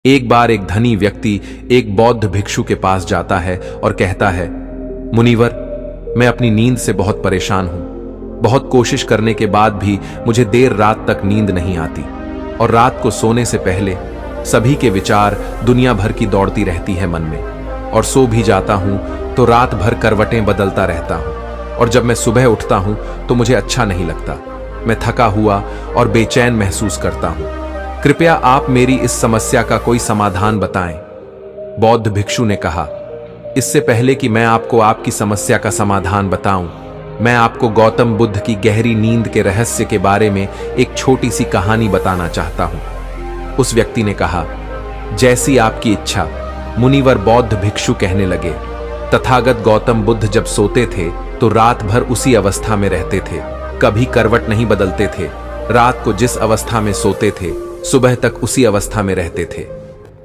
एक बार एक धनी व्यक्ति एक बौद्ध भिक्षु के पास जाता है और कहता है, मुनिवर, मैं अपनी नींद से बहुत परेशान हूं। बहुत कोशिश करने के बाद भी मुझे देर रात तक नींद नहीं आती और रात को सोने से पहले सभी के विचार दुनिया भर की दौड़ती रहती है मन में, और सो भी जाता हूं तो रात भर करवटें बदलता रहता हूं, और जब मैं सुबह उठता हूं तो मुझे अच्छा नहीं लगता। मैं थका हुआ और बेचैन महसूस करता हूं। कृपया आप मेरी इस समस्या का कोई समाधान बताएं। बौद्ध भिक्षु ने कहा, इससे पहले कि मैं आपको आपकी समस्या का समाधान बताऊं, मैं आपको गौतम बुद्ध की गहरी नींद के रहस्य के बारे में एक छोटी सी कहानी बताना चाहता हूं। उस व्यक्ति ने कहा, जैसी आपकी इच्छा। मुनिवर बौद्ध भिक्षु कहने लगे, तथागत गौतम बुद्ध जब सोते थे तो रात भर उसी अवस्था में रहते थे, कभी करवट नहीं बदलते थे। रात को जिस अवस्था में सोते थे सुबह तक उसी अवस्था में रहते थे।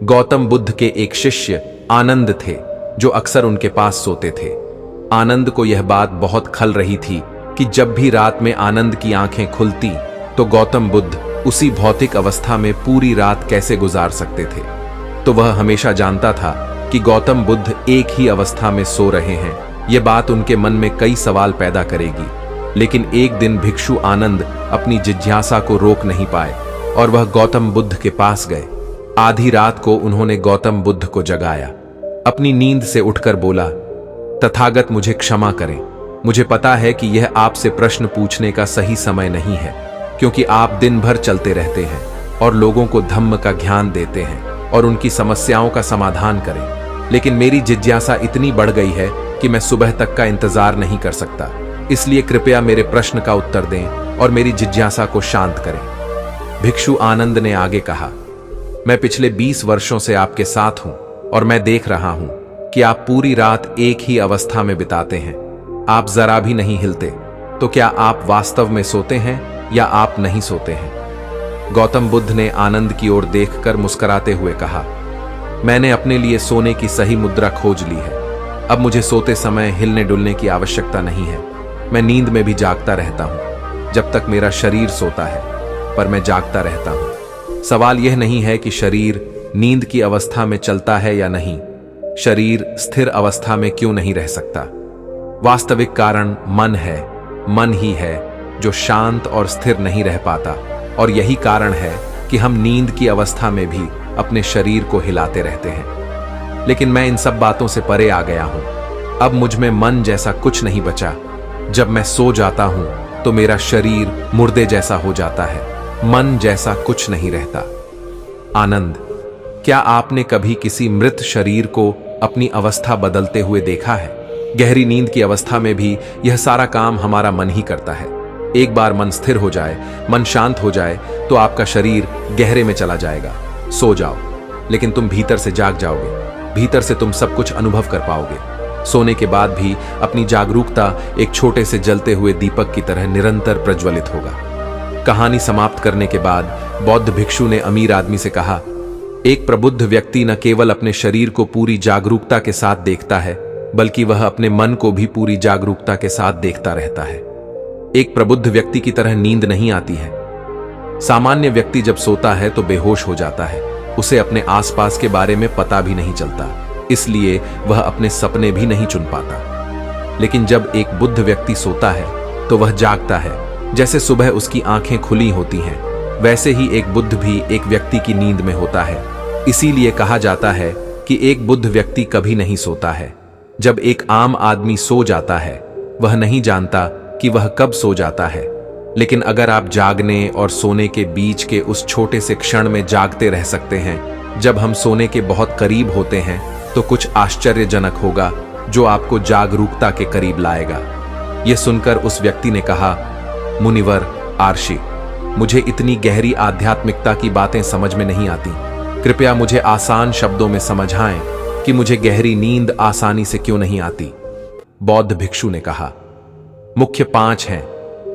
गौतम बुद्ध के एक शिष्य आनंद थे जो अक्सर उनके पास सोते थे। आनंद को यह बात बहुत खल रही थी कि जब भी रात में आनंद की आंखें खुलती तो गौतम बुद्ध उसी भौतिक अवस्था में पूरी रात कैसे गुजार सकते थे। तो वह हमेशा जानता था कि गौतम बुद्ध एक ही अवस्था में सो रहे हैं। यह बात उनके मन में कई सवाल पैदा करेगी। लेकिन एक दिन भिक्षु आनंद अपनी जिज्ञासा को रोक नहीं पाए और वह गौतम बुद्ध के पास गए। आधी रात को उन्होंने गौतम बुद्ध को जगाया। अपनी नींद से उठकर बोला, तथागत मुझे क्षमा करें। मुझे पता है कि यह आपसे प्रश्न पूछने का सही समय नहीं है, क्योंकि आप दिन भर चलते रहते हैं और लोगों को धम्म का ज्ञान देते हैं और उनकी समस्याओं का समाधान करें। लेकिन मेरी जिज्ञासा इतनी बढ़ गई है कि मैं सुबह तक का इंतजार नहीं कर सकता। इसलिए कृपया मेरे प्रश्न का उत्तर दें और मेरी जिज्ञासा को शांत करें। भिक्षु आनंद ने आगे कहा, मैं पिछले 20 वर्षों से आपके साथ हूं और मैं देख रहा हूं कि आप पूरी रात एक ही अवस्था में बिताते हैं। आप जरा भी नहीं हिलते। तो क्या आप वास्तव में सोते हैं या आप नहीं सोते हैं? गौतम बुद्ध ने आनंद की ओर देखकर मुस्कुराते हुए कहा, मैंने अपने लिए सोने की सही मुद्रा खोज ली है। अब मुझे सोते समय हिलने डुलने की आवश्यकता नहीं है। मैं नींद में भी जागता रहता हूं जब तक मेरा शरीर सोता है, पर मैं जागता रहता हूं। सवाल यह नहीं है कि शरीर नींद की अवस्था में चलता है या नहीं। शरीर स्थिर अवस्था में क्यों नहीं रह सकता? वास्तविक कारण मन है। मन ही है जो शांत और स्थिर नहीं रह पाता, और यही कारण है कि हम नींद की अवस्था में भी अपने शरीर को हिलाते रहते हैं। लेकिन मैं इन सब बातों से परे आ गया हूं। अब मुझ में मन जैसा कुछ नहीं बचा। जब मैं सो जाता हूं तो मेरा शरीर मुर्दे जैसा हो जाता है। मन जैसा कुछ नहीं रहता। आनंद, क्या आपने कभी किसी मृत शरीर को अपनी अवस्था बदलते हुए देखा है? गहरी नींद की अवस्था में भी यह सारा काम हमारा मन ही करता है। एक बार मन स्थिर हो जाए, मन शांत हो जाए तो आपका शरीर गहरे में चला जाएगा। सो जाओ, लेकिन तुम भीतर से जाग जाओगे। भीतर से तुम सब कुछ अनुभव कर पाओगे। सोने के बाद भी अपनी जागरूकता एक छोटे से जलते हुए दीपक की तरह निरंतर प्रज्वलित होगा। कहानी समाप्त करने के बाद बौद्ध भिक्षु ने अमीर आदमी से कहा, एक प्रबुद्ध व्यक्ति न केवल अपने शरीर को पूरी जागरूकता के साथ देखता है, बल्कि वह अपने मन को भी पूरी जागरूकता के साथ देखता रहता है। एक प्रबुद्ध व्यक्ति की तरह नींद नहीं आती है। सामान्य व्यक्ति जब सोता है तो बेहोश हो जाता है। उसे अपने आसपास के बारे में पता भी नहीं चलता, इसलिए वह अपने सपने भी नहीं चुन पाता। लेकिन जब एक बुद्ध व्यक्ति सोता है तो वह जागता है। जैसे सुबह उसकी आंखें खुली होती हैं, वैसे ही एक बुद्ध भी एक व्यक्ति की नींद में होता है। इसीलिए कहा जाता है कि एक बुद्ध व्यक्ति कभी नहीं सोता है। जब एक आम आदमी सो जाता है, वह नहीं जानता कि वह कब सो जाता है। लेकिन अगर आप जागने और सोने के बीच के उस छोटे से क्षण में जागते रह सकते हैं, जब हम सोने के बहुत करीब होते हैं, तो कुछ आश्चर्यजनक होगा जो आपको जागरूकता के करीब लाएगा। यह सुनकर उस व्यक्ति ने कहा, मुनिवर आर्षि, मुझे इतनी गहरी आध्यात्मिकता की बातें समझ में नहीं आती। कृपया मुझे आसान शब्दों में समझाएं कि मुझे गहरी नींद आसानी से क्यों नहीं आती। बौद्ध भिक्षु ने कहा, मुख्य 5 हैं।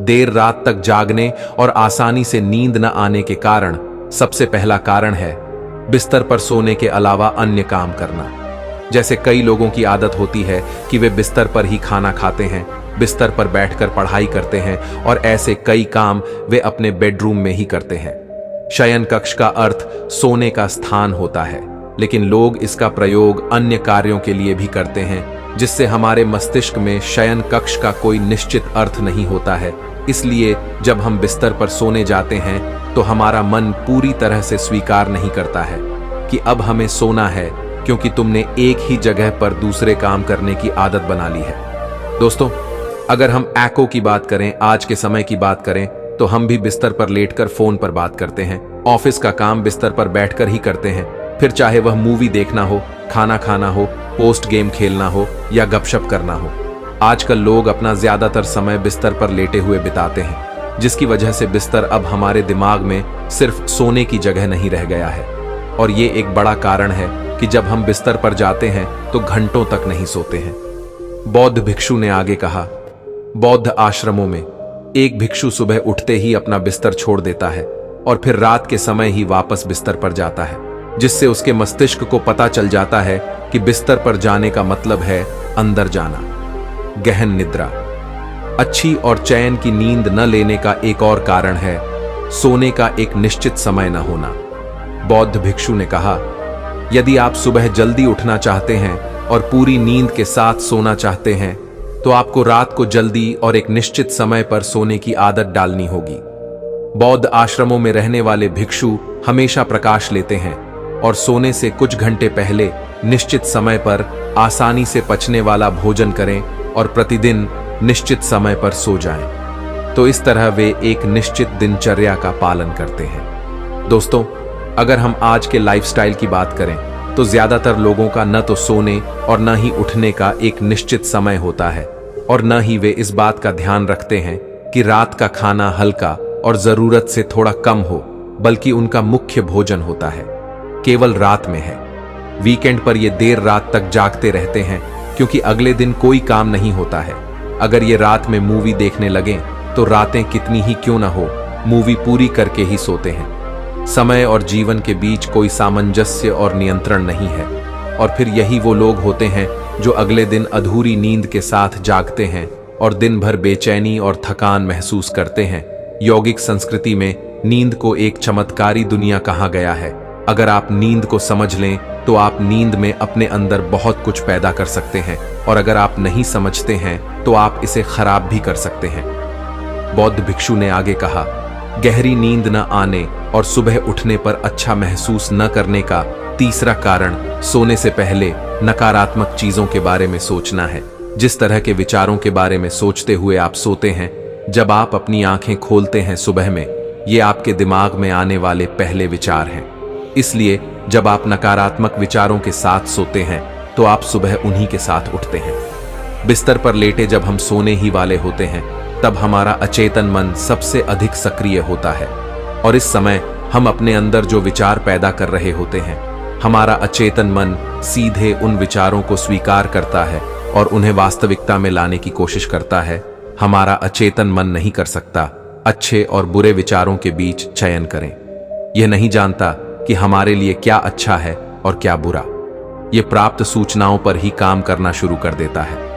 देर रात तक जागने और आसानी से नींद न आने के कारण सबसे पहला कारण है बिस्तर पर सोने के अलावा अन्य काम करना। जैसे कई लोगों की आदत होती है कि वे बिस्तर पर ही खाना खाते हैं, बिस्तर पर बैठकर पढ़ाई करते हैं और ऐसे कई काम वे अपने बेडरूम में ही करते हैं। शयन कक्ष का अर्थ सोने का स्थान होता है, लेकिन लोग इसका प्रयोग अन्य कार्यों के लिए भी करते हैं, जिससे हमारे मस्तिष्क में शयन कक्ष का कोई निश्चित अर्थ नहीं होता है। इसलिए जब हम बिस्तर पर सोने जाते हैं तो हमारा मन पूरी तरह से स्वीकार नहीं करता है कि अब हमें सोना है, क्योंकि तुमने एक ही जगह पर दूसरे काम करने की आदत बना ली है। दोस्तों, अगर हम एको की बात करें, आज के समय की बात करें, तो हम भी बिस्तर पर लेटकर फोन पर बात करते हैं। ऑफिस का काम बिस्तर पर बैठकर ही करते हैं, फिर चाहे वह मूवी देखना हो, खाना खाना हो, पोस्ट गेम खेलना हो या गपशप करना हो। आजकल लोग अपना ज्यादातर समय बिस्तर पर लेटे हुए बिताते हैं, जिसकी वजह से बिस्तर अब हमारे दिमाग में सिर्फ सोने की जगह नहीं रह गया है। और ये एक बड़ा कारण है कि जब हम बिस्तर पर जाते हैं तो घंटों तक नहीं सोते हैं। बौद्ध भिक्षु ने आगे कहा, बौद्ध आश्रमों में एक भिक्षु सुबह उठते ही अपना बिस्तर छोड़ देता है और फिर रात के समय ही वापस बिस्तर पर जाता है, जिससे उसके मस्तिष्क को पता चल जाता है कि बिस्तर पर जाने का मतलब है अंदर जाना। गहन निद्रा। अच्छी और चैन की नींद न लेने का एक और कारण है सोने का एक निश्चित समय न होना। बौद्ध भिक्षु ने कहा, यदि आप सुबह जल्दी उठना चाहते हैं और पूरी नींद के साथ सोना चाहते हैं तो आपको रात को जल्दी और एक निश्चित समय पर सोने की आदत डालनी होगी। बौद्ध आश्रमों में रहने वाले भिक्षु हमेशा प्रकाश लेते हैं और सोने से कुछ घंटे पहले निश्चित समय पर आसानी से पचने वाला भोजन करें और प्रतिदिन निश्चित समय पर सो जाएं। तो इस तरह वे एक निश्चित दिनचर्या का पालन करते हैं। दोस्तों, अगर हम आज के लाइफस्टाइल की बात करें तो ज्यादातर लोगों का न तो सोने और न ही उठने का एक निश्चित समय होता है, और न ही वे इस बात का ध्यान रखते हैं कि रात का खाना हल्का और जरूरत से थोड़ा कम हो, बल्कि उनका मुख्य भोजन होता है केवल रात में है। वीकेंड पर ये देर रात तक जागते रहते हैं क्योंकि अगले दिन कोई काम नहीं होता है। अगर ये रात में मूवी देखने लगें तो रातें कितनी ही क्यों ना हो, मूवी पूरी करके ही सोते हैं। समय और जीवन के बीच कोई सामंजस्य और नियंत्रण नहीं है, और फिर यही वो लोग होते हैं जो अगले दिन अधूरी नींद के साथ जागते हैं और दिन भर बेचैनी और थकान महसूस करते हैं। यौगिक संस्कृति में नींद को एक चमत्कारी दुनिया कहा गया है। अगर आप नींद को समझ लें तो आप नींद में अपने अंदर बहुत कुछ पैदा कर सकते हैं, और अगर आप नहीं समझते हैं तो आप इसे खराब भी कर सकते हैं। बौद्ध भिक्षु ने आगे कहा, गहरी नींद न आने और सुबह उठने पर अच्छा महसूस न करने का तीसरा कारण सोने से पहले नकारात्मक चीजों के बारे में सोचना है। जिस तरह के विचारों के बारे में सोचते हुए आप सोते हैं, जब आप अपनी आंखें खोलते हैं सुबह में, ये आपके दिमाग में आने वाले पहले विचार हैं। इसलिए जब आप नकारात्मक विचारों के साथ सोते हैं तो आप सुबह उन्हीं के साथ उठते हैं। बिस्तर पर लेटे जब हम सोने ही वाले होते हैं तब हमारा अचेतन मन सबसे अधिक सक्रिय होता है, और इस समय हम अपने अंदर जो विचार पैदा कर रहे होते हैं, हमारा अचेतन मन सीधे उन विचारों को स्वीकार करता है और उन्हें वास्तविकता में लाने की कोशिश करता है। हमारा अचेतन मन नहीं कर सकता अच्छे और बुरे विचारों के बीच चयन करें। यह नहीं जानता कि हमारे लिए क्या अच्छा है और क्या बुरा। यह प्राप्त सूचनाओं पर ही काम करना शुरू कर देता है।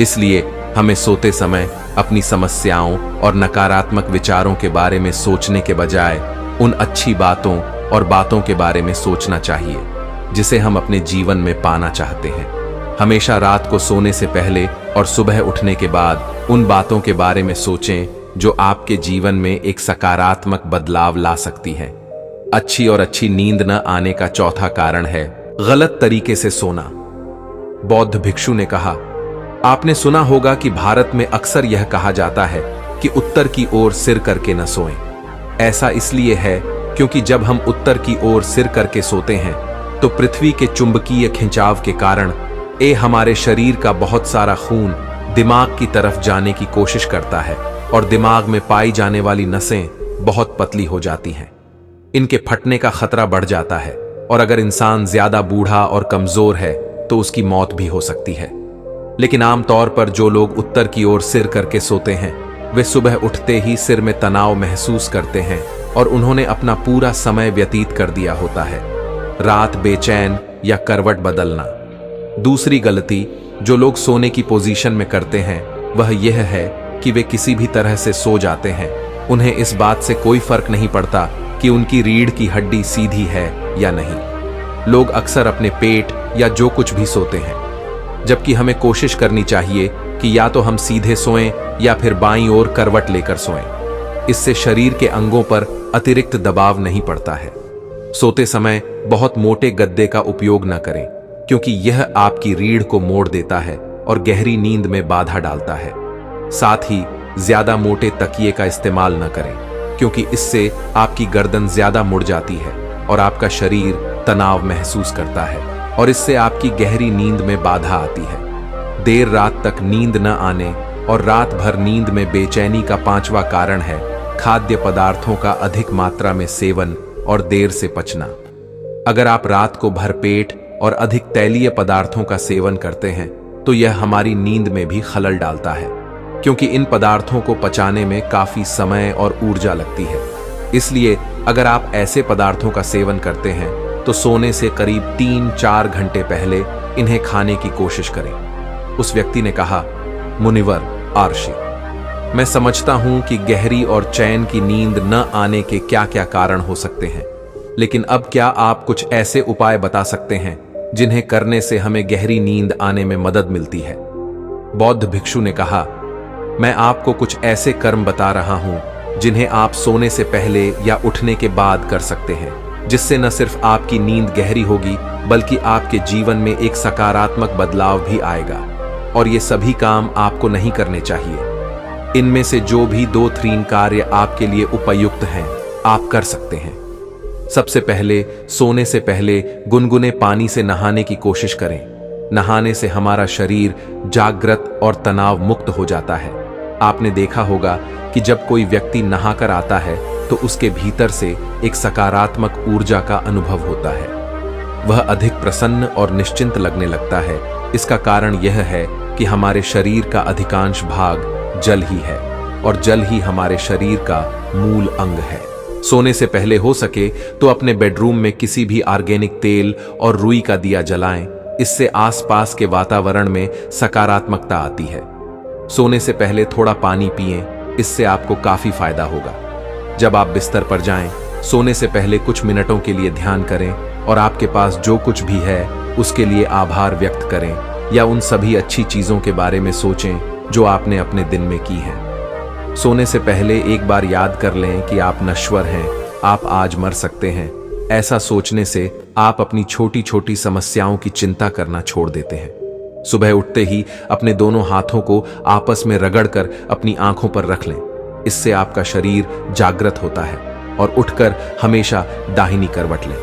इसलिए हमें सोते समय अपनी समस्याओं और नकारात्मक विचारों के बारे में सोचने के बजाय उन अच्छी बातों और बातों के बारे में सोचना चाहिए जिसे हम अपने जीवन में पाना चाहते हैं। हमेशा रात को सोने से पहले और सुबह उठने के बाद उन बातों के बारे में सोचें जो आपके जीवन में एक सकारात्मक बदलाव ला सकती हैं। अच्छी और अच्छी नींद न आने का चौथा कारण है गलत तरीके से सोना। बौद्ध भिक्षु ने कहा, आपने सुना होगा कि भारत में अक्सर यह कहा जाता है कि उत्तर की ओर सिर करके न सोएं। ऐसा इसलिए है क्योंकि जब हम उत्तर की ओर सिर करके सोते हैं तो पृथ्वी के चुंबकीय खिंचाव के कारण हमारे शरीर का बहुत सारा खून दिमाग की तरफ जाने की कोशिश करता है, और दिमाग में पाई जाने वाली नसें बहुत पतली हो जाती हैं। इनके फटने का खतरा बढ़ जाता है, और अगर इंसान ज्यादा बूढ़ा और कमजोर है तो उसकी मौत भी हो सकती है। लेकिन आमतौर पर जो लोग उत्तर की ओर सिर करके सोते हैं वे सुबह उठते ही सिर में तनाव महसूस करते हैं और उन्होंने अपना पूरा समय व्यतीत कर दिया होता है, रात बेचैन या करवट बदलना। दूसरी गलती जो लोग सोने की पोजीशन में करते हैं वह यह है कि वे किसी भी तरह से सो जाते हैं। उन्हें इस बात से कोई फर्क नहीं पड़ता कि उनकी रीढ़ की हड्डी सीधी है या नहीं। लोग अक्सर अपने पेट या जो कुछ भी सोते हैं, जबकि हमें कोशिश करनी चाहिए कि या तो हम सीधे सोएं या फिर बाईं ओर करवट लेकर सोएं। इससे शरीर के अंगों पर अतिरिक्त दबाव नहीं पड़ता है। सोते समय बहुत मोटे गद्दे का उपयोग न करें, क्योंकि यह आपकी रीढ़ को मोड़ देता है और गहरी नींद में बाधा डालता है। साथ ही ज्यादा मोटे तकिए का इस्तेमाल न करें, क्योंकि इससे आपकी गर्दन ज्यादा मुड़ जाती है और आपका शरीर तनाव महसूस करता है और इससे आपकी गहरी नींद में बाधा आती है। देर रात तक नींद न आने और रात भर नींद में बेचैनी का 5वां कारण है खाद्य पदार्थों का अधिक मात्रा में सेवन और देर से पचना। अगर आप रात को भरपेट और अधिक तैलीय पदार्थों का सेवन करते हैं तो यह हमारी नींद में भी खलल डालता है, क्योंकि इन पदार्थों को पचाने में काफी समय और ऊर्जा लगती है। इसलिए अगर आप ऐसे पदार्थों का सेवन करते हैं तो सोने से करीब 3-4 घंटे पहले इन्हें खाने की कोशिश करें। उस व्यक्ति ने कहा, मुनिवर आर्षि, मैं समझता हूं कि गहरी और चैन की नींद न आने के क्या क्या कारण हो सकते हैं, लेकिन अब क्या आप कुछ ऐसे उपाय बता सकते हैं जिन्हें करने से हमें गहरी नींद आने में मदद मिलती है? बौद्ध भिक्षु ने कहा, मैं आपको कुछ ऐसे कर्म बता रहा हूं जिन्हें आप सोने से पहले या उठने के बाद कर सकते हैं, जिससे न सिर्फ आपकी नींद गहरी होगी बल्कि आपके जीवन में एक सकारात्मक बदलाव भी आएगा। और ये सभी काम आपको नहीं करने चाहिए। इनमें से जो भी 2-3 कार्य आपके लिए उपयुक्त हैं, आप कर सकते हैं। सबसे पहले, सोने से पहले गुनगुने पानी से नहाने की कोशिश करें। नहाने से हमारा शरीर जागृत और तनाव मुक्त हो जाता है। आपने देखा होगा कि जब कोई व्यक्ति नहाकर आता है तो उसके भीतर से एक सकारात्मक ऊर्जा का अनुभव होता है। वह अधिक प्रसन्न और निश्चिंत लगने लगता है। इसका कारण यह है कि हमारे शरीर का अधिकांश भाग जल ही है और जल ही हमारे शरीर का मूल अंग है। सोने से पहले हो सके तो अपने बेडरूम में किसी भी ऑर्गेनिक तेल और रुई का दिया जलाएं। इससे आसपास के वातावरण में सकारात्मकता आती है। सोने से पहले थोड़ा पानी पिएं, इससे आपको काफी फायदा होगा। जब आप बिस्तर पर जाएं, सोने से पहले कुछ मिनटों के लिए ध्यान करें और आपके पास जो कुछ भी है उसके लिए आभार व्यक्त करें या उन सभी अच्छी चीजों के बारे में सोचें जो आपने अपने दिन में की हैं। सोने से पहले एक बार याद कर लें कि आप नश्वर हैं, आप आज मर सकते हैं। ऐसा सोचने से आप अपनी छोटी छोटी समस्याओं की चिंता करना छोड़ देते हैं। सुबह उठते ही अपने दोनों हाथों को आपस में रगड़कर अपनी आंखों पर रख लें। इससे आपका शरीर जागृत होता है और उठकर हमेशा दाहिनी करवट लें।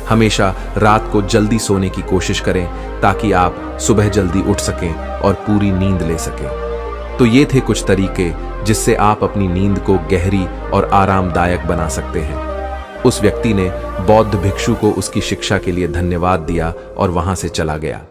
हमेशा रात को जल्दी सोने की कोशिश करें ताकि आप सुबह जल्दी उठ सकें और पूरी नींद ले सकें। तो ये थे कुछ तरीके जिससे आप अपनी नींद को गहरी और आरामदायक बना सकते हैं। उस व्यक्ति ने बौद्ध भिक्षु को उसकी शिक्षा के लिए धन्यवाद दिया और वहां से चला गया।